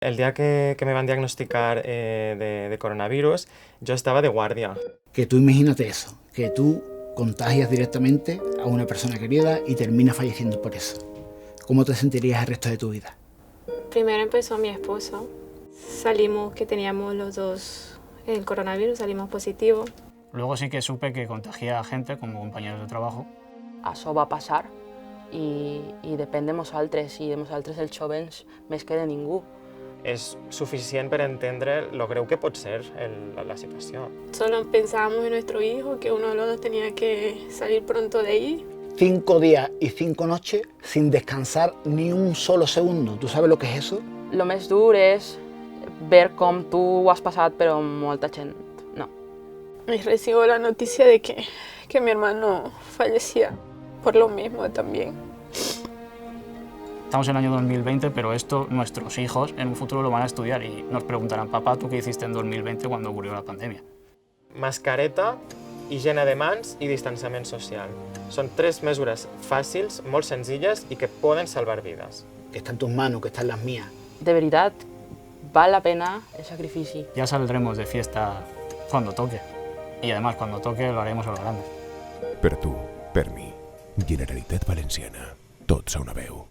El día que me van a diagnosticar de coronavirus, yo estaba de guardia. Que tú imagínate eso, que tú contagias directamente a una persona querida y terminas falleciendo por eso. ¿Cómo te sentirías el resto de tu vida? Primero empezó mi esposo. Salimos que teníamos los dos el coronavirus, salimos positivos. Luego sí que supe que contagié a gente como compañeros de trabajo. Això va passar i depèn de nosaltres, i de nosaltres els jovens més que de ningú. És suficient per entendre lo greu que pot ser la situació. Solo pensábamos en nuestro hijo, que uno de los dos tenía que salir pronto de ahí. 5 días y 5 noches sin descansar ni un solo segundo. ¿Tú sabes lo que es eso? Lo més dur és ver com tu ho has passat, però molta gent no. Y recibo la noticia de que mi hermano fallecía por lo mismo también. Estamos en el año 2020, pero esto nuestros hijos en un futuro lo van a estudiar y nos preguntarán, papá, ¿tú qué hiciste en 2020 cuando ocurrió la pandemia? Mascareta, higiene de mans i distanciament social. Són 3 mesures fàcils, molt senzilles i que poden salvar vides. Que está en tus manos, que está en las mías. De veritat, val la pena el sacrifici. Ya saldremos de fiesta cuando toque. Y además, cuando toque lo haremos a lo grande. Per tu, per mi, Generalitat Valenciana. Tots a una veu.